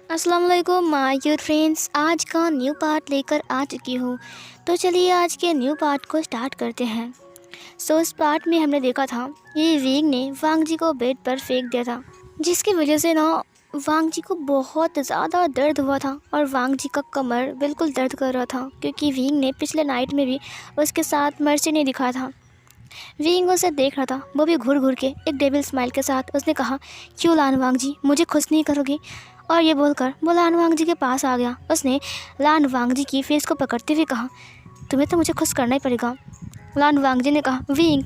अस्सलाम वालेकुम my dear friends, आज का न्यू पार्ट लेकर आ चुकी हूँ। तो चलिए आज के न्यू पार्ट को स्टार्ट करते हैं। इस पार्ट में हमने देखा था कि विंग ने वांग जी को बेड पर फेंक दिया था, जिसकी वजह से ना वांग जी को बहुत ज़्यादा दर्द हुआ था और वांग जी का कमर बिल्कुल दर्द कर रहा था, क्योंकि विंग ने पिछले नाइट में भी उसके साथ मर्ची नहीं दिखाया था। विंग उसे देख रहा था, वो भी घूर घूर के एक डेविल स्माइल के साथ। उसने कहा, क्यों लान वांग जी, मुझे खुश नहीं करोगे? और ये बोलकर वो लान वांग जी के पास आ गया। उसने लान वांग जी की फेस को पकड़ते हुए कहा, तुम्हें तो मुझे खुश करना ही पड़ेगा। लान वांग जी ने कहा, विंग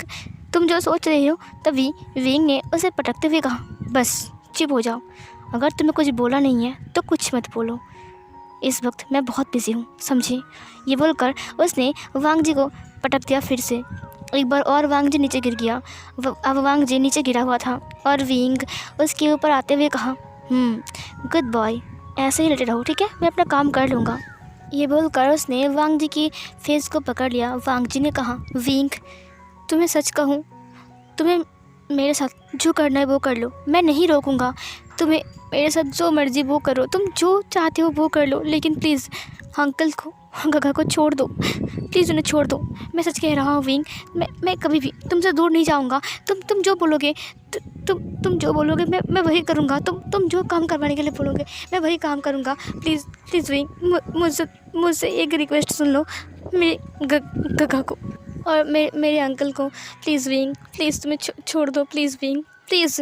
तुम जो सोच रहे हो। तभी विंग ने उसे पटकते हुए कहा, बस चुप हो जाओ, अगर तुम्हें कुछ बोला नहीं है तो कुछ मत बोलो, इस वक्त मैं बहुत बिजी हूँ, समझे? ये बोलकर उसने वांग जी को पटक दिया फिर से। एक बार और वांग जी नीचे गिर गया। अब वांग जी नीचे गिरा हुआ था और विंग उसके ऊपर आते हुए कहा, गुड बॉय, ऐसे ही लेटे रहो, ठीक है, मैं अपना काम कर लूँगा। ये बोलकर उसने वांग जी की फेस को पकड़ लिया। वांग जी ने कहा, विंग तुम्हें सच कहूँ, तुम्हें मेरे साथ जो करना है वो कर लो, मैं नहीं रोकूँगा। तुम्हें मेरे साथ जो मर्जी वो करो, तुम जो चाहते हो वो कर लो, लेकिन प्लीज़ अंकल को, गगा को छोड़ दो, प्लीज़ उन्हें छोड़ दो। मैं सच कह रहा हूँ विंग, मैं कभी भी तुमसे दूर नहीं जाऊँगा। तुम जो बोलोगे, तुम जो बोलोगे मैं वही करूँगा। तुम जो काम करवाने के लिए बोलोगे मैं वही काम करूँगा। प्लीज़ प्लीज़ विंग, मुझसे एक रिक्वेस्ट सुन लो, मेरे गगा को और मेरे अंकल को। प्लीज़ विंग, प्लीज़ तुम्हें छोड़ दो, प्लीज़ विंग, प्लीज़।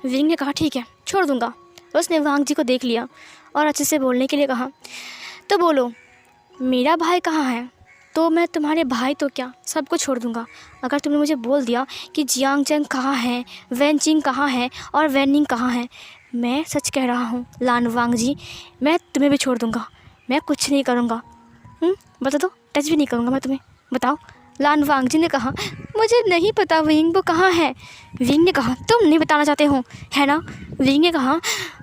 विंग ने कहा, ठीक है, छोड़ दूँगा। उसने वांग जी को देख लिया और अच्छे से बोलने के लिए कहा, तो बोलो, मेरा भाई कहाँ है? तो मैं तुम्हारे भाई तो क्या, सबको छोड़ दूँगा। अगर तुमने मुझे बोल दिया कि जियांग चंग कहाँ है, वैन चिंग कहाँ है और वैन निंग कहाँ है, मैं सच कह रहा हूँ लान वांग जी, मैं तुम्हें भी छोड़ दूँगा। मैं कुछ नहीं करूँगा। बता दो, टच भी नहीं करूँगा मैं तुम्हें, बताओ। लान वांग जी ने कहा, मुझे नहीं पता विंग, वो कहाँ है? विंग ने कहा, तुम नहीं बताना चाहते हो, है ना? विंग ने कहा,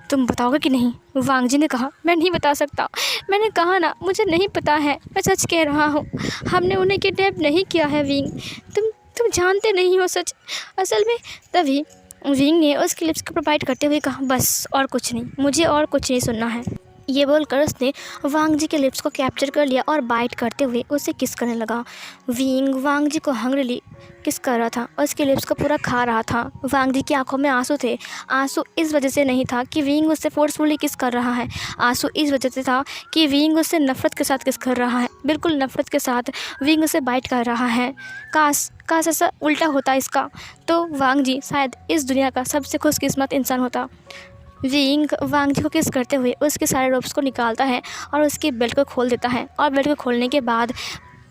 तुम बताओगे कि नहीं? वांग जी ने कहा, मैं नहीं बता सकता, मैंने कहा ना, मुझे नहीं पता है, मैं सच कह रहा हूँ, हमने उन्हें किडनैप नहीं किया है विंग, तुम जानते नहीं हो सच असल में। तभी विंग ने उसके लिप्स को प्रोवाइड करते हुए कहा, बस और कुछ नहीं, मुझे और कुछ नहीं सुनना है। ये बोलकर उसने वांग जी के लिप्स को कैप्चर कर लिया और बाइट करते हुए उसे किस करने लगा। विंग वांग जी को हंग्रीली किस कर रहा था और उसके लिप्स को पूरा खा रहा था। वांग जी की आंखों में आंसू थे। आंसू इस वजह से नहीं था कि विंग उससे फोर्सफुली किस कर रहा है, आंसू इस वजह से था कि विंग उससे नफ़रत के साथ किस कर रहा है, बिल्कुल नफ़रत के साथ विंग उसे बाइट कर रहा है। काश ऐसा उल्टा होता इसका, तो वांग जी शायद इस दुनिया का सबसे खुशकिस्मत इंसान होता। विंग वांग जी को किस करते हुए उसके सारे रोप्स को निकालता है और उसकी बेल्ट को खोल देता है और बेल्ट को खोलने के बाद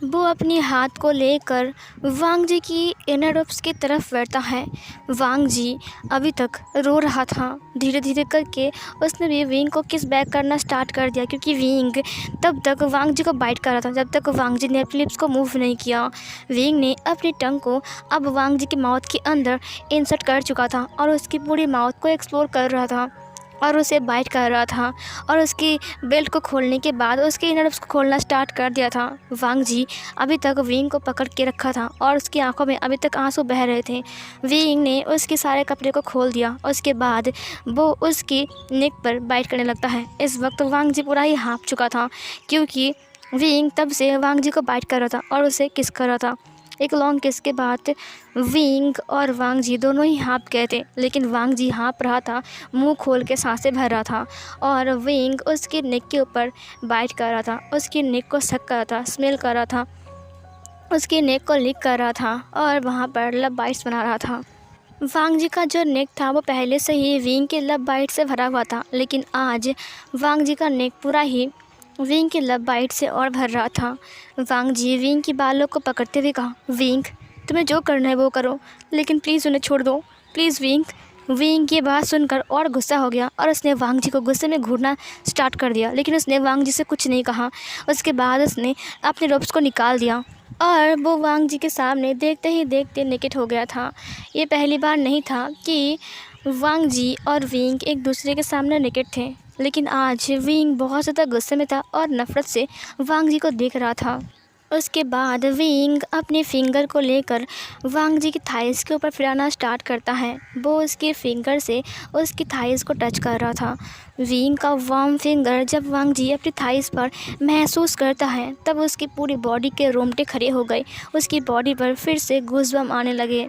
वो अपनी हाथ को लेकर वांग जी की इनर रोप्स की तरफ बढ़ता है। वांग जी अभी तक रो रहा था। धीरे धीरे करके उसने भी विंग को किस बैक करना स्टार्ट कर दिया, क्योंकि विंग तब तक वांग जी को बाइट कर रहा था जब तक वांग जी ने अपने लिप्स को मूव नहीं किया। विंग ने अपनी टंग को अब वांग जी की माउथ के अंदर इंसर्ट कर चुका था और उसकी पूरी माउथ को एक्सप्लोर कर रहा था और उसे बाइट कर रहा था और उसकी बेल्ट को खोलने के बाद उसके इनर लिप्स को खोलना स्टार्ट कर दिया था। वांग जी अभी तक विंग को पकड़ के रखा था और उसकी आंखों में अभी तक आंसू बह रहे थे। विंग ने उसके सारे कपड़े को खोल दिया। उसके बाद वो उसकी नेक पर बाइट करने लगता है। इस वक्त वांग जी पूरा ही हाँफ चुका था, क्योंकि विंग तब से वांग जी को बाइट कर रहा था और उसे किस कर रहा था। एक लॉन्ग किस के बाद विंग और वांग जी दोनों ही हाँप गए थे, लेकिन वांग जी हाँप रहा था, मुंह खोल के सांसें भर रहा था और विंग उसके नेक के ऊपर बाइट कर रहा था, उसकी नेक को सक कर रहा था, स्मेल कर रहा था, उसकी नेक को लिक कर रहा था और वहाँ पर लब बाइट्स बना रहा था। वांग जी का जो नेक था वो पहले से ही विंग के लब बाइट से भरा हुआ था, लेकिन आज वांग जी का नेक पूरा ही विंग के लब बाइट से और भर रहा था। वांग जी विंग की बालों को पकड़ते हुए कहा, विंग तुम्हें जो करना है वो करो, लेकिन प्लीज़ उन्हें छोड़ दो, प्लीज़ विंग। विंग ये बात सुनकर और गुस्सा हो गया और उसने वांग जी को गुस्से में घूरना स्टार्ट कर दिया, लेकिन उसने वांग जी से कुछ नहीं कहा। उसके बाद उसने अपने रोप्स को निकाल दिया और वो वांग जी के सामने देखते ही देखते नेकेड हो गया था। ये पहली बार नहीं था कि वांग जी और विंग एक दूसरे के सामने नेकेड थे, लेकिन आज विंग बहुत ज़्यादा गुस्से में था और नफ़रत से वांग जी को देख रहा था। उसके बाद विंग अपने फिंगर को लेकर वांग जी की थाइस के ऊपर फिराना स्टार्ट करता है। वो उसके फिंगर से उसकी थाइस को टच कर रहा था। विंग का वार्म फिंगर जब वांग जी अपनी थाइस पर महसूस करता है तब उसकी पूरी बॉडी के रोंगटे खड़े हो गए। उसकी बॉडी पर फिर से गूज़बम्प आने लगे।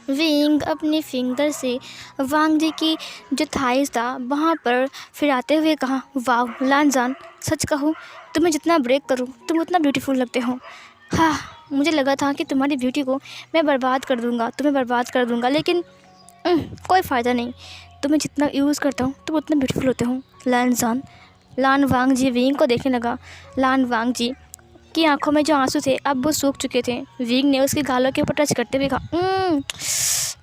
विंग अपने फिंगर से वांग जी की जो थाइस था वहाँ पर फिराते हुए कहा, वाह लानजान, सच कहूँ तुम्हें जितना ब्रेक करूँ तुम उतना ब्यूटीफुल लगते हो। हाँ, मुझे लगा था कि तुम्हारी ब्यूटी को मैं बर्बाद कर दूँगा, तुम्हें बर्बाद कर दूँगा, लेकिन कोई फ़ायदा नहीं, तुम्हें जितना यूज़ करता हूँ तुम उतना ब्यूटीफुल होते हो लानजान। लान वांग जी विंग को देखने लगा। लान वांग जी की आंखों में जो आंसू थे अब वो सूख चुके थे। विंग ने उसके गालों के ऊपर टच करते हुए कहा,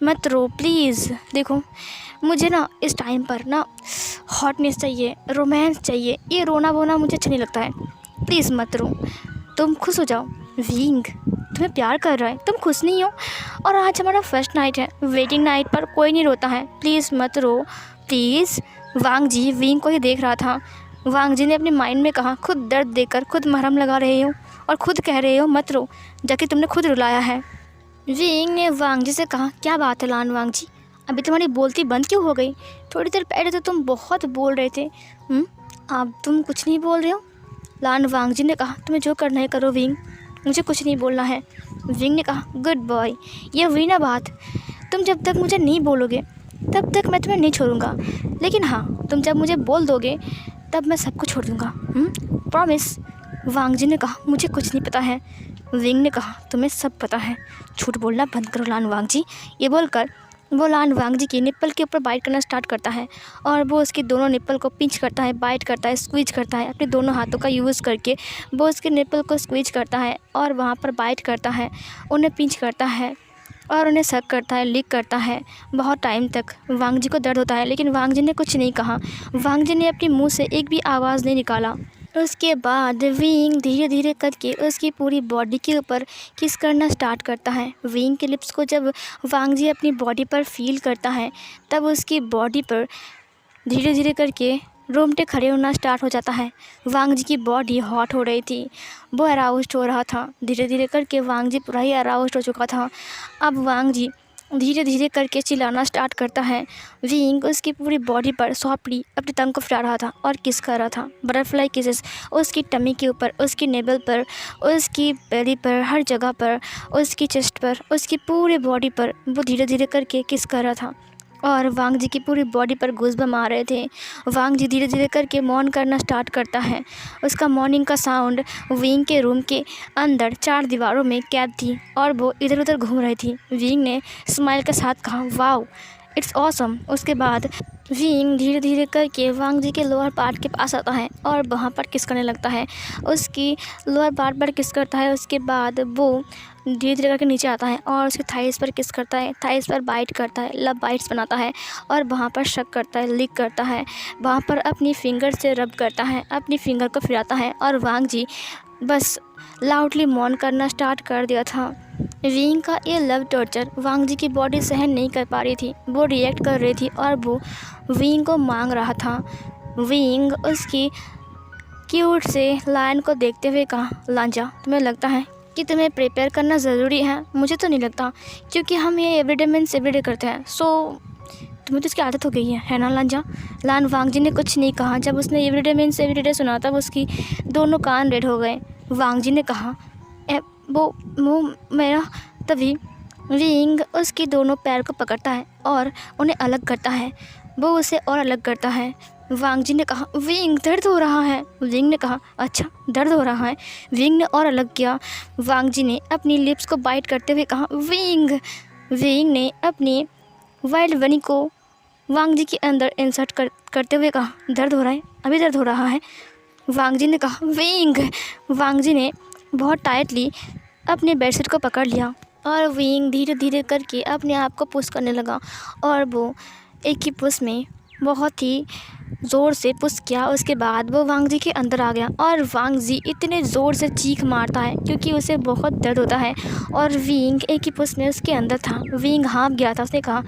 मत रो प्लीज़, देखो मुझे ना इस टाइम पर ना हॉटनेस चाहिए, रोमांस चाहिए, ये रोना वोना मुझे अच्छा नहीं लगता है, प्लीज़ मत रो, तुम खुश हो जाओ। विंग तुम्हें प्यार कर रहा है, तुम खुश नहीं हो, और आज हमारा फर्स्ट नाइट है, वेडिंग नाइट पर कोई नहीं रोता है, प्लीज़ मत रो प्लीज़। वांग जी विंग को ही देख रहा था। वांग जी ने अपने माइंड में कहा, खुद दर्द देकर खुद मरहम लगा रहे हो और खुद कह रहे हो मत रो, जाके तुमने खुद रुलाया है। विंग ने वांग जी से कहा, क्या बात है लान वांग जी, अभी तुम्हारी बोलती बंद क्यों हो गई? थोड़ी देर पहले तो तुम बहुत बोल रहे थे, अब तुम कुछ नहीं बोल रहे हो। लान वांग जी ने कहा, तुम्हें जो करना है करो विंग, मुझे कुछ नहीं बोलना है। विंग ने कहा, गुड बॉय, ये हुई ना बात, तुम जब तक मुझे नहीं बोलोगे तब तक मैं तुम्हें नहीं छोड़ूंगा, लेकिन हाँ तुम जब मुझे बोल दोगे तब मैं सबको छोड़ दूँगा, प्रॉमिस। वांग जी ने कहा, मुझे कुछ नहीं पता है। विंग ने कहा, तुम्हें सब पता है, झूठ बोलना बंद करो लान वांग जी। ये बोलकर वो लान वांग जी की निप्पल के ऊपर बाइट करना स्टार्ट करता है और वो उसकी दोनों निप्पल को पिंच करता है, बाइट करता है, स्क्वीज करता है। अपने दोनों हाथों का यूज़ करके वो उसके निप्पल को स्क्वीज करता है और वहाँ पर बाइट करता है, उन्हें पिंच करता है और उन्हें सक करता है, लिक करता है। बहुत टाइम तक वांग जी को दर्द होता है, लेकिन वांग जी ने कुछ नहीं कहा। वांग जी ने अपने मुंह से एक भी आवाज़ नहीं निकाला। उसके बाद विंग धीरे धीरे करके उसकी पूरी बॉडी के ऊपर किस करना स्टार्ट करता है। विंग के लिप्स को जब वांग जी अपनी बॉडी पर फील करता है तब उसकी बॉडी पर धीरे धीरे करके रोंगटे खड़े होना स्टार्ट हो जाता है। वांग जी की बॉडी हॉट हो रही थी, वो अराउज्ड हो रहा था। धीरे धीरे करके वांग जी पूरा ही अराउज्ड हो चुका था। अब वांग जी धीरे धीरे करके चिल्लाना स्टार्ट करता है। विंग उसकी पूरी बॉडी पर सॉफ्टली अपनी टंग को फिरा रहा था और किस कर रहा था, बटरफ्लाई किसेस उसकी टमी के ऊपर, उसकी नेबल पर, उसकी बेली पर, हर जगह पर, उसकी चेस्ट पर, उसकी पूरी बॉडी पर वो धीरे धीरे करके किस कर रहा था और वांग जी की पूरी बॉडी पर गूज़बम्प आ रहे थे। वांग जी धीरे धीरे करके मौन करना स्टार्ट करता है। उसका मॉर्निंग का साउंड विंग के रूम के अंदर 4 दीवारों में कैद थी और वो इधर उधर घूम रही थी। विंग ने स्माइल के साथ कहा, वाओ इट्स ऑसम। उसके बाद विंग धीरे धीरे करके वांग जी के लोअर पार्ट के पास आता है और वहाँ पर किस करने लगता है, उसकी लोअर पार्ट पर किस करता है। उसके बाद वो धीरे धीरे करके नीचे आता है और उसके थाइस पर किस करता है, थाइस पर बाइट करता है, लव बाइट्स बनाता है और वहाँ पर शक करता है, लिक करता है, वहाँ पर अपनी फिंगर से रब करता है, अपनी फिंगर को फिराता है और वांग जी बस लाउडली मौन करना स्टार्ट कर दिया था। विंग का ये लव टॉर्चर वांग जी की बॉडी सहन नहीं कर पा रही थी, वो रिएक्ट कर रही थी और वो विंग को मांग रहा था। विंग उसकी क्यूट से लायन को देखते हुए कहा, लांजा तुम्हें लगता है कि तुम्हें प्रिपेयर करना ज़रूरी है? मुझे तो नहीं लगता, क्योंकि हम ये एवरीडे मीन्स एवरीडे करते हैं, सो तुम्हें तो इसकी आदत हो गई है ना लांजा। लान वांग जी ने कुछ नहीं कहा। जब उसने एवरीडे मीन्स एवरीडे सुना तब उसकी दोनों कान रेड हो गए। वांग जी ने कहा, वो मेरा। तभी विंग उसकी दोनों पैर को पकड़ता है और उन्हें अलग करता है, वो उसे और अलग करता है। वांग जी ने कहा, विंग दर्द हो रहा है। विंग ने कहा, अच्छा दर्द हो रहा है। विंग ने और अलग किया। वांग जी ने अपनी लिप्स को बाइट करते हुए कहा, विंग। विंग ने अपनी वाइल्ड बनी को वांग जी के अंदर इंसर्ट करते हुए कहा, दर्द हो रहा है, अभी दर्द हो रहा है। वांग जी ने कहा, विंग। वांग जी ने बहुत टाइटली अपने बेडशीट को पकड़ लिया और विंग धीरे धीरे करके अपने आप को पुश करने लगा और वो एक ही पुश में बहुत ही ज़ोर से पुश किया। उसके बाद वो वांग जी के अंदर आ गया और वांग जी इतने ज़ोर से चीख मारता है क्योंकि उसे बहुत दर्द होता है और विंग एक ही पुश में उसके अंदर था। विंग हाँफ गया था, उसने कहा,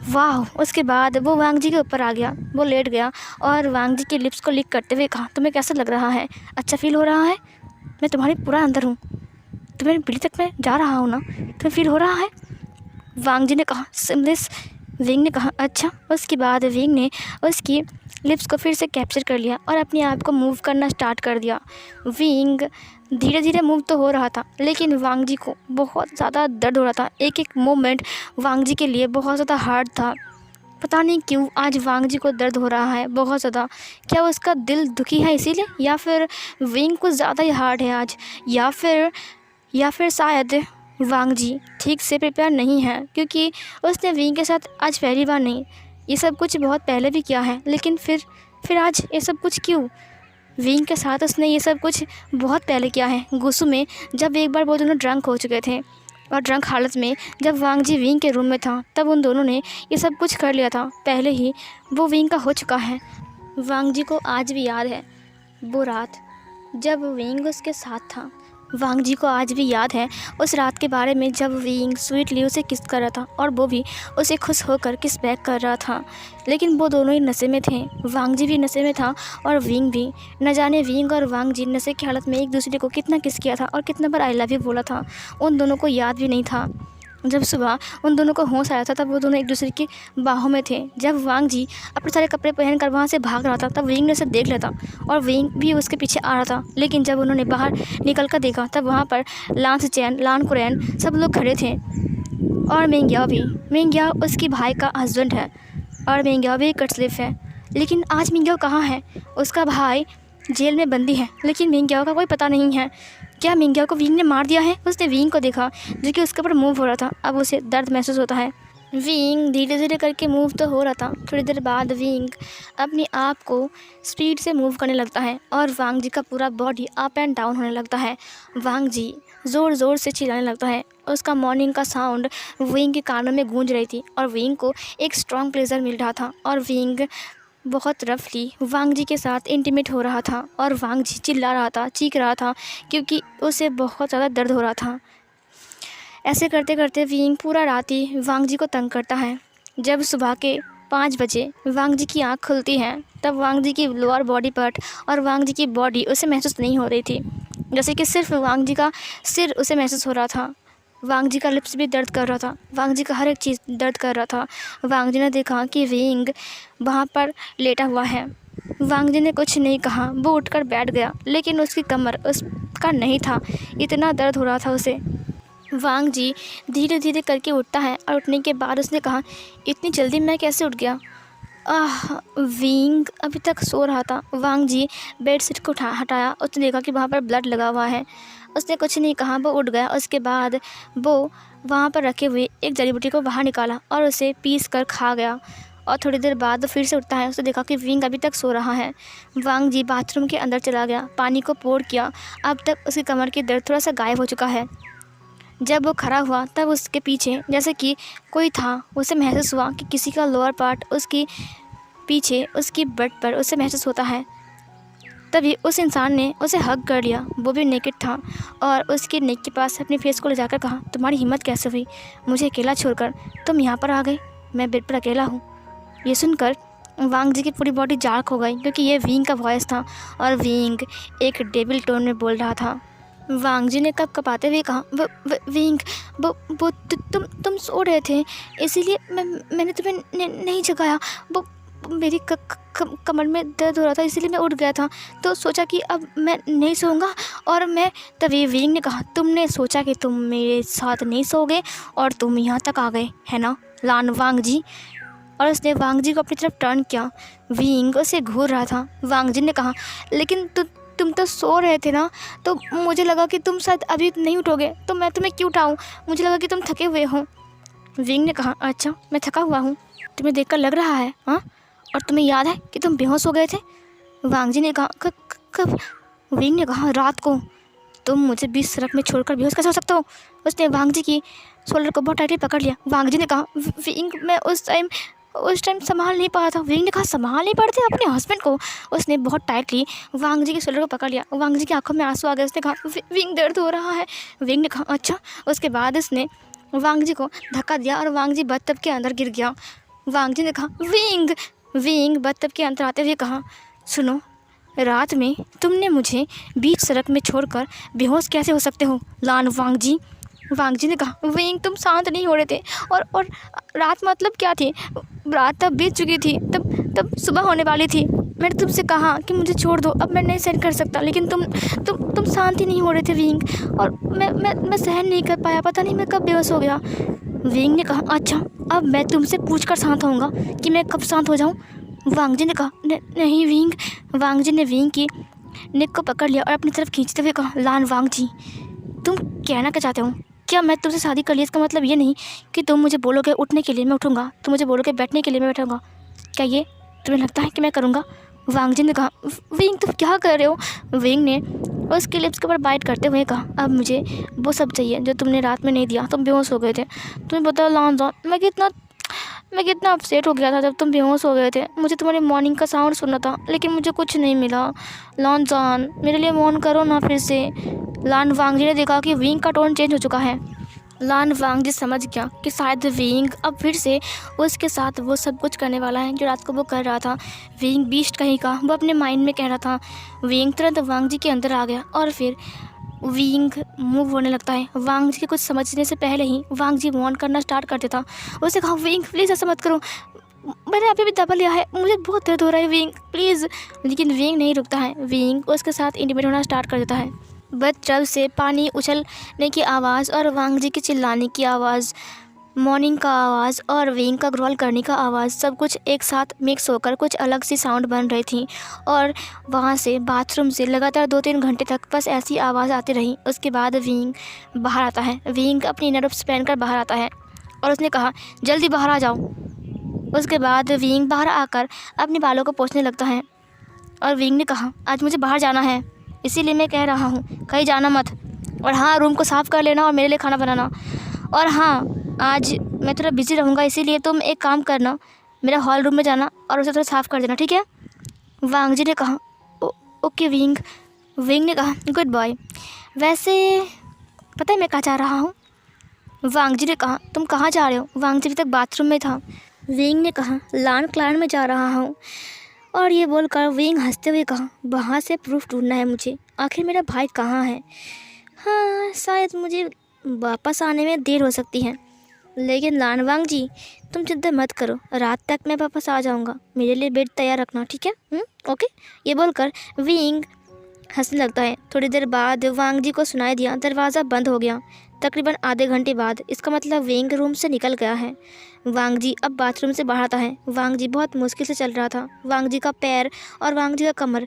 वाह। उसके बाद वो वांग जी के ऊपर आ गया, वो लेट गया और वांग जी के लिप्स को लिक करते हुए कहा, तुम्हें कैसा लग रहा है? अच्छा फील हो रहा है? मैं तुम्हारे पूरा अंदर हूँ, तुम्हें बिल्ली तक मैं जा रहा हूँ ना, तुम्हें फील हो रहा है? वांग जी ने कहा। सिमलेस। विंग ने कहा अच्छा। उसके बाद विंग ने उसकी लिप्स को फिर से कैप्चर कर लिया और अपने आप को मूव करना स्टार्ट कर दिया। विंग धीरे धीरे मूव तो हो रहा था, लेकिन वांग जी को बहुत ज़्यादा दर्द हो रहा था। एक एक मोमेंट वांग जी के लिए बहुत ज़्यादा हार्ड था। पता नहीं क्यों आज वांग जी को दर्द हो रहा है बहुत ज़्यादा। क्या उसका दिल दुखी है इसीलिए, या फिर विंग कुछ ज़्यादा ही हार्ड है आज, या फिर शायद वांग जी ठीक से प्रिपेयर नहीं है, क्योंकि उसने विंग के साथ आज पहली बार नहीं, ये सब कुछ बहुत पहले भी किया है, लेकिन फिर आज ये सब कुछ क्यों? विंग के साथ उसने ये सब कुछ बहुत पहले किया है, गुस्सू में, जब एक बार वो दोनों ड्रंक हो चुके थे। और ड्रंक हालत में जब वांग जी विंग के रूम में था, तब उन दोनों ने ये सब कुछ कर लिया था पहले ही, वो विंग का हो चुका है। वांग जी को आज भी याद है वो रात जब विंग उसके साथ था। वांग जी को आज भी याद है उस रात के बारे में, जब विंग स्वीटली उसे किस कर रहा था और वो भी उसे खुश होकर किस बैक कर रहा था। लेकिन वो दोनों ही नशे में थे, वांग जी भी नशे में था और विंग भी। न जाने विंग और वांग जी नशे की हालत में एक दूसरे को कितना किस किया था और कितना बार आई लव यू बोला था, उन दोनों को याद भी नहीं था। जब सुबह उन दोनों को होश आया था, तब वो दोनों एक दूसरे की बाहों में थे। जब वांग जी अपने सारे कपड़े पहनकर वहाँ से भाग रहा था, तब विंग ने उसे देख लिया था और विंग भी उसके पीछे आ रहा था। लेकिन जब उन्होंने बाहर निकल कर देखा, तब वहाँ पर लान चैन, लान कुरैन सब लोग खड़े थे और मिंग्याओ भी। मिंग्याओ उसकी भाई का हस्बैंड है और मिंग्याओ भी कटस्लिफ है। लेकिन आज मिंग्याओ कहाँ है? उसका भाई जेल में बंदी है, लेकिन मिंग्याओ का कोई पता नहीं है। क्या मिंग्याओ को विंग ने मार दिया है? उसने विंग को देखा जो कि उसके ऊपर मूव हो रहा था। अब उसे दर्द महसूस होता है। विंग धीरे धीरे करके मूव तो हो रहा था। थोड़ी देर बाद विंग अपने आप को स्पीड से मूव करने लगता है और वांग जी का पूरा बॉडी अप एंड डाउन होने लगता है। वांग जी ज़ोर ज़ोर से चिल्लाने लगता है। उसका मॉर्निंग का साउंड विंग के कानों में गूंज रही थी और विंग को एक स्ट्रॉन्ग प्लेजर मिल रहा था और विंग बहुत रफली वांग जी के साथ इंटीमेट हो रहा था और वांग जी चिल्ला रहा था, चीख रहा था, क्योंकि उसे बहुत ज़्यादा दर्द हो रहा था। ऐसे करते करते विंग पूरा रात ही वांग जी को तंग करता है। जब सुबह के 5 बजे वांग जी की आँख खुलती है, तब वांग जी की लोअर बॉडी पार्ट और वांग जी की बॉडी उसे महसूस नहीं हो रही थी, जैसे कि सिर्फ वांग जी का सिर उसे महसूस हो रहा था। वांग जी का लिप्स भी दर्द कर रहा था, वांग जी का हर एक चीज़ दर्द कर रहा था। वांग जी ने देखा कि विंग वहाँ पर लेटा हुआ है। वांग जी ने कुछ नहीं कहा, वो उठकर बैठ गया, लेकिन उसकी कमर उसका नहीं था, इतना दर्द हो रहा था उसे। वांग जी धीरे धीरे करके उठता है और उठने के बाद उसने कहा, इतनी जल्दी मैं कैसे उठ गया? विंग अभी तक सो रहा था। वांग जी बेड शीट को हटाया, उसने देखा कि वहाँ पर ब्लड लगा हुआ है। उसने कुछ नहीं कहा, वो उठ गया। उसके बाद वो वहाँ पर रखे हुए एक जड़ी बूटी को बाहर निकाला और उसे पीस कर खा गया। और थोड़ी देर बाद वो फिर से उठता है, उसने देखा कि विंग अभी तक सो रहा है। वांग जी बाथरूम के अंदर चला गया, पानी को पोर किया। अब तक उसकी कमर की दर्द थोड़ा सा गायब हो चुका है। जब वो खड़ा हुआ, तब उसके पीछे जैसे कि कोई था। उसे महसूस हुआ कि किसी का लोअर पार्ट उसकी पीछे उसकी बट पर उसे महसूस होता है। तभी उस इंसान ने उसे हग कर लिया। वो भी नेकेड था और उसके नेक के पास अपने फेस को ले जाकर कहा, तुम्हारी हिम्मत कैसे हुई मुझे अकेला छोड़कर? तुम यहाँ पर आ गए, मैं बेड पर अकेला हूँ। ये सुनकर वांग जी की पूरी बॉडी जार्क हो गई, क्योंकि ये विंग का वॉइस था और विंग एक डेविल टोन में बोल रहा था। वांग जी ने कपाते हुए कहा, विंग, वो तुम सो रहे थे, इसीलिए मैंने तुम्हें नहीं जगाया। वो मेरी कमर में दर्द हो रहा था, इसीलिए मैं उठ गया था, तो सोचा कि अब मैं नहीं सोऊंगा। और मैं तभी विंग ने कहा, तुमने सोचा कि तुम मेरे साथ नहीं सोओगे और तुम यहाँ तक आ गए, है ना लान वांग जी? और उसने वांग जी को अपनी तरफ टर्न किया। विंग उसे घूर रहा था। वांग जी ने कहा, लेकिन तुम तो सो रहे थे ना, तो मुझे लगा कि तुम शायद अभी नहीं उठोगे, तो मैं तुम्हें क्यों उठाऊँ? मुझे लगा कि तुम थके हुए हो। विंग ने कहा, अच्छा मैं थका हुआ हूँ, तुम्हें देखकर लग रहा है, हाँ? और तुम्हें याद है कि तुम बेहोश हो गए थे? वांग जी ने कहा, कब? विंग ने कहा, रात को। तुम मुझे बीच सड़क में छोड़कर बेहोश कैसे हो सकते हो? उसने वांग जी की शोल्डर को बहुत टाइटली पकड़ लिया। वांग जी ने कहा, विंग मैं उस टाइम संभाल नहीं पा रहा था। विंग ने कहा, संभाल नहीं पाते अपने हस्बैंड को? उसने बहुत टाइटली वांग जी के शोल्डर को पकड़ लिया। वांग जी की आंखों में आंसू आ गए। उसने कहा, विंग दर्द हो रहा है। विंग ने कहा, अच्छा। उसके बाद उसने वांग जी को धक्का दिया और वांग जी बत्तब के अंदर गिर गया। वांग जी ने कहा, विंग बत्तब के अंदर आते हुए कहा, सुनो रात में तुमने मुझे बीच सड़क में छोड़कर बेहोश कैसे हो सकते हो लान वांग जी? वांग जी ने कहा, विंग तुम शांत नहीं हो रहे थे और रात मतलब क्या थी? रात तब बीत चुकी थी, तब सुबह होने वाली थी। मैंने तुमसे कहा कि मुझे छोड़ दो, अब मैं नहीं सहन कर सकता, लेकिन तुम शांत ही नहीं हो रहे थे विंग, और मैं सहन नहीं कर पाया, पता नहीं मैं कब बेहोश हो गया। विंग ने कहा, अच्छा अब मैं तुमसे पूछकर शांत होऊंगा कि मैं कब शांत हो जाऊं? वांग जी ने कहा, नहीं विंग। वांग जी ने विंग की नेक को पकड़ लिया और अपनी तरफ खींचते हुए कहा, लान वांग जी तुम कहना क्या चाहते हो? क्या मैं तुमसे शादी कर ली? इसका मतलब ये नहीं कि तुम मुझे बोलोगे उठने के लिए मैं उठूँगा, तुम मुझे बोलोगे बैठने के लिए मैं बैठूँगा, क्या ये तुम्हें लगता है कि मैं करूँगा? वांग जी ने कहा, विंग तुम क्या कर रहे हो? विंग ने उसके लिप्स के ऊपर बाइट करते हुए कहा, अब मुझे वो सब चाहिए जो तुमने रात में नहीं दिया, तुम बेहोश हो गए थे। तुम्हें पता लान जॉन मैं कितना अपसेट हो गया था जब तुम बेहोश हो गए थे। मुझे तुम्हारे मॉर्निंग का साउंड सुनना था, लेकिन मुझे कुछ नहीं मिला। लॉन जॉन मेरे लिए मौन करो ना फिर से। लान वांग जी ने देखा कि विंग का टोन चेंज हो चुका है। लान वांग जी समझ गया कि शायद विंग अब फिर से उसके साथ वो सब कुछ करने वाला है जो रात को वो कर रहा था। विंग बीस्ट कहीं का वो अपने माइंड में कह रहा था। विंग तुरंत वांग जी के अंदर आ गया और फिर विंग मूव होने लगता है। वांग जी के कुछ समझने से पहले ही वांग जी वॉर्न करना स्टार्ट कर देता। उसे कहा, विंग प्लीज़ ऐसा मत करो, मैंने अभी भी दबा लिया है, मुझे बहुत दर्द हो रहा है विंग प्लीज़। लेकिन विंग नहीं रुकता है। विंग उसके साथ इंटीमेट होना स्टार्ट कर देता है। बट से पानी उछलने की आवाज़ और वांग जी के चिल्लाने की आवाज़, मॉर्निंग का आवाज़ और विंग का ग्रॉल करने का आवाज़ सब कुछ एक साथ मिक्स होकर कुछ अलग सी साउंड बन रही थी। और वहाँ से बाथरूम से लगातार 2-3 घंटे तक बस ऐसी आवाज़ आती रही। उसके बाद विंग बाहर आता है। विंग अपनी इनरप्स पहनकर बाहर आता है और उसने कहा, जल्दी बाहर आ जाओ। उसके बाद विंग बाहर आकर अपने बालों को पोंछने लगता है और विंग ने कहा, आज मुझे बाहर जाना है, इसीलिए मैं कह रहा हूँ कहीं जाना मत। और हाँ, रूम को साफ़ कर लेना और मेरे लिए खाना बनाना। और हाँ, आज मैं थोड़ा बिजी रहूँगा, इसीलिए तुम एक काम करना, मेरा हॉल रूम में जाना और उसे थोड़ा साफ़ कर देना, ठीक है? वांग जी ने कहा, ओके विंग। विंग ने कहा, गुड बॉय। वैसे पता है मैं कहाँ जा रहा हूँ? वांग जी ने कहा, तुम कहाँ जा रहे हो? वांग जी अभी तक बाथरूम में था। विंग ने कहा, लान क्लान में जा रहा हूँ। और ये बोलकर विंग हंसते हुए कहा, वहाँ से प्रूफ ढूंढना है मुझे, आखिर मेरा भाई कहाँ है? हाँ, शायद मुझे वापस आने में देर हो सकती है, लेकिन लान वांग जी तुम चिंता मत करो, रात तक मैं वापस आ जाऊँगा, मेरे लिए बेड तैयार रखना, ठीक है? ओके। ये बोलकर विंग हंसने लगता है। थोड़ी देर बाद वांग जी को सुनाई दिया दरवाज़ा बंद हो गया। तकरीबन आधे घंटे बाद, इसका मतलब विंग रूम से निकल गया है। वांग जी अब बाथरूम से बाहर आता है। वांग जी बहुत मुश्किल से चल रहा था। वांग जी का पैर और वांग जी का कमर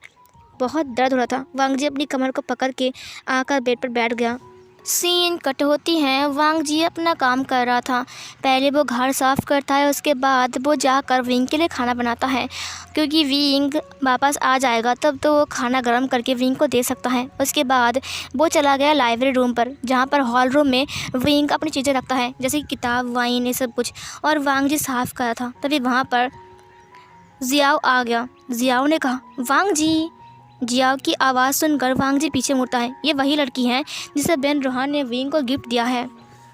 बहुत दर्द हो रहा था। वांग जी अपनी कमर को पकड़ के आकर बेड पर बैठ गया। सीन कट होती है। वांग जी अपना काम कर रहा था। पहले वो घर साफ़ करता है, उसके बाद वो जाकर विंग के लिए खाना बनाता है, क्योंकि विंग वापस आ जाएगा तब तो वो खाना गर्म करके विंग को दे सकता है। उसके बाद वो चला गया लाइब्रेरी रूम पर, जहाँ पर हॉल रूम में विंग अपनी चीज़ें रखता है, जैसे कि किताब, वाइन, ये सब कुछ। और वांग जी साफ़ कर रहा था, तभी वहाँ पर जियाओ आ गया। जियाओ ने कहा, वांग जी। जियाओ की आवाज़ सुनकर वांग जी पीछे मुड़ता है। ये वही लड़की है जिसे बेन रोहान ने विंग को गिफ्ट दिया है,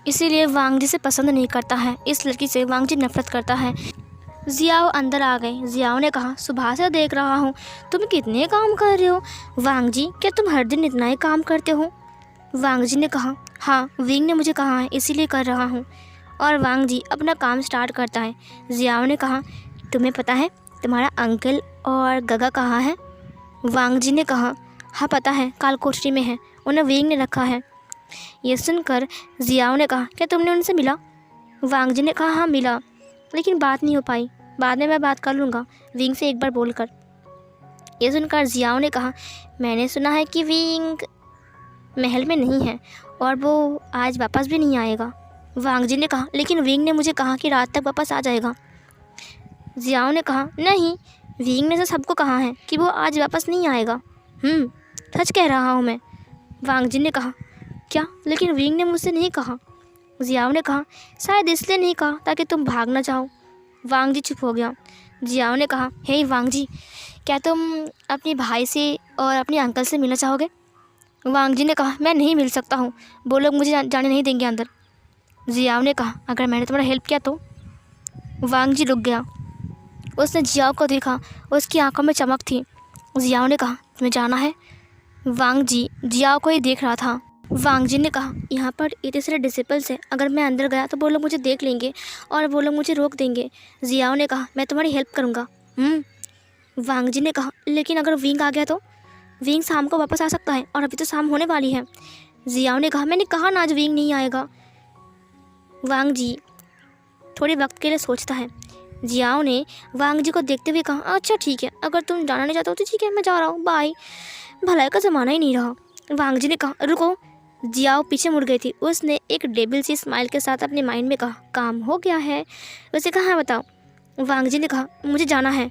इसीलिए वांग जी से पसंद नहीं करता है। इस लड़की से वांग जी नफरत करता है। जियाओ अंदर आ गए। जियाओ ने कहा, सुबह से देख रहा हूँ तुम कितने काम कर रहे हो। वांग जी, क्या तुम हर दिन इतना ही काम करते हो? वांग जी ने कहा, हाँ, विंग ने मुझे कहा है, इसीलिए कर रहा हूँ। और वांग जी अपना काम स्टार्ट करता है। जियाओ ने कहा, तुम्हें पता है तुम्हारा अंकल और गगा कहाँ है? वांग जी ने कहा, हाँ पता है, काल कोठरी में है, उन्हें विंग ने रखा है। ये सुनकर जियाओ ने कहा, क्या तुमने उनसे मिला? वांग जी ने कहा, हाँ मिला, लेकिन बात नहीं हो पाई, बाद में मैं बात कर लूँगा विंग से एक बार बोलकर। ये सुनकर जियाओ ने कहा, मैंने सुना है कि विंग महल में नहीं है और वो आज वापस भी नहीं आएगा। वांग जी ने कहा, लेकिन विंग ने मुझे कहा कि रात तक वापस आ जाएगा। जियाओ ने कहा, नहीं, विंग ने तो सबको कहा है कि वो आज वापस नहीं आएगा। सच कह रहा हूँ मैं। वांग जी ने कहा, क्या? लेकिन विंग ने मुझसे नहीं कहा। जियाओ ने कहा, शायद इसलिए नहीं कहा ताकि तुम भाग ना जाओ। वांग जी चुप हो गया। जियाओ ने कहा, हे वांग जी, क्या तुम अपने भाई से और अपने अंकल से मिलना चाहोगे? वांग जी ने कहा, मैं नहीं मिल सकता हूँ, वो लोग मुझे जाने नहीं देंगे अंदर। जियाओ ने कहा, अगर मैंने तुम्हारा हेल्प किया तो? वांग जी रुक गया। उसने जियाओ को देखा, उसकी आंखों में चमक थी। जियाओ ने कहा तुम्हें जाना है। वांग जी जियाओ को ही देख रहा था। वांग जी ने कहा यहाँ पर इतने सारे डिसिपल्स हैं, अगर मैं अंदर गया तो वो लोग मुझे देख लेंगे और वो लोग मुझे रोक देंगे। जियाओ ने कहा मैं तुम्हारी हेल्प करूँगा। वांग जी ने कहा लेकिन अगर विंग आ गया तो? विंग शाम को वापस आ सकता है और अभी तो शाम होने वाली है। जियाओ ने कहा मैंने कहा ना आज विंग नहीं आएगा। वांग जी थोड़े वक्त के लिए सोचता है। जियाओ ने वांग जी को देखते हुए कहा अच्छा ठीक है, अगर तुम जाना नहीं चाहते हो तो ठीक है, मैं जा रहा हूँ, बाय। भलाई का ज़माना ही नहीं रहा। वांग जी ने कहा रुको। जियाओ पीछे मुड़ गई थी। उसने एक डेबिल सी स्माइल के साथ अपने माइंड में कहा काम हो गया है। उसे कहा हाँ बताओ। वांग जी ने कहा मुझे जाना है।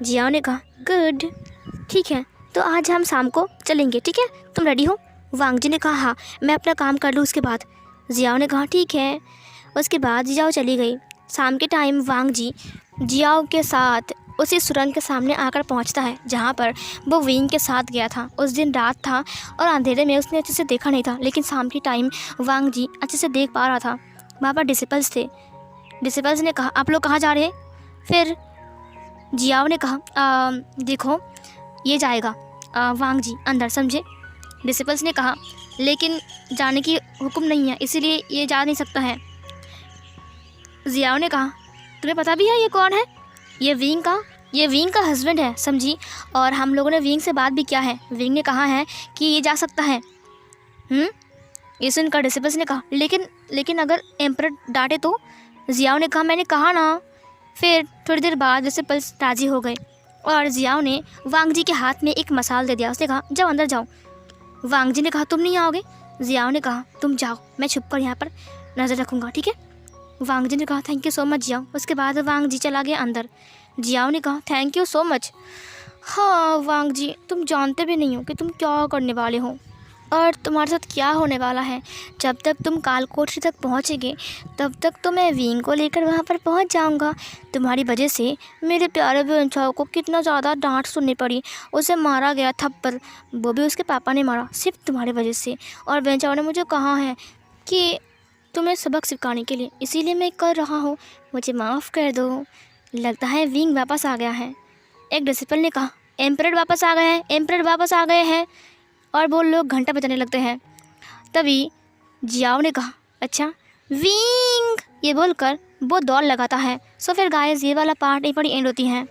जियाओ ने कहा गुड, ठीक है तो आज हम शाम को चलेंगे, ठीक है, तुम रेडी हो? वांग जी ने कहा हाँ, मैं अपना काम कर लूँ उसके बाद। जियाओ ने कहा ठीक है। उसके बाद जियाओ चली गई। शाम के टाइम वांग जी जियाओ के साथ उसी सुरंग के सामने आकर पहुंचता है जहां पर वो विंग के साथ गया था। उस दिन रात था और अंधेरे में उसने अच्छे से देखा नहीं था, लेकिन शाम के टाइम वांग जी अच्छे से देख पा रहा था। वहाँ पर डिसिपल्स थे। डिसिपल्स ने कहा आप लोग कहाँ जा रहे हैं? फिर जियाओ ने कहा देखो ये जाएगा वांग जी अंदर, समझे? डिसिपल्स ने कहा लेकिन जाने की हुक्म नहीं है, इसीलिए ये जा नहीं सकता है। जियाओ ने कहा तुम्हें पता भी है ये कौन है? ये विंग का हस्बैंड है, समझी? और हम लोगों ने विंग से बात भी किया है, विंग ने कहा है कि ये जा सकता है। ये सुनकर डिसिपल्स ने कहा लेकिन अगर एम्परर डांटे तो? जियाओ ने कहा मैंने कहा ना। फिर थोड़ी देर बाद डिसिपल्स राजी हो गए और जियाओ ने वांग जी के हाथ में एक मसाल दे दिया। उसने कहा जाओ अंदर जाओ। वांग जी ने कहा तुम नहीं आओगे? जियाओ ने कहा तुम जाओ, मैं छुप कर यहाँ पर नज़र रखूँगा, ठीक है? वांग जी ने कहा thank you so much Jiao. उसके बाद वांग जी चला गया अंदर। जियाओ ने कहा थैंक यू सो मच। हाँ वांग जी तुम जानते भी नहीं हो कि तुम क्या करने वाले हो और तुम्हारे साथ क्या होने वाला है। जब तक तुम कालकोठरी तक पहुँचेंगे तब तक तो मैं विंग को लेकर वहाँ पर पहुँच जाऊँगा। तुम्हारी वजह से मेरे प्यारे बेंचाओ को कितना ज़्यादा डांट सुननी पड़ी। उसे मारा गया थप्पड़, वो भी उसके पापा ने मारा, सिर्फ तुम्हारी वजह से। और बेंचाओ ने मुझे कहा है कि तुम्हें सबक सिखाने के लिए, इसीलिए मैं कर रहा हूँ, मुझे माफ़ कर दो। लगता है विंग वापस आ गया है। एक डिसिपल ने कहा एम्परर वापस आ गए हैं, एम्परर वापस आ गए हैं। और वो लोग घंटा बजाने लगते हैं। तभी जियाओ ने कहा अच्छा विंग, ये बोलकर वो दौड़ लगाता है। सो फिर गाइस ये वाला पार्ट यहीं पर एंड होती है।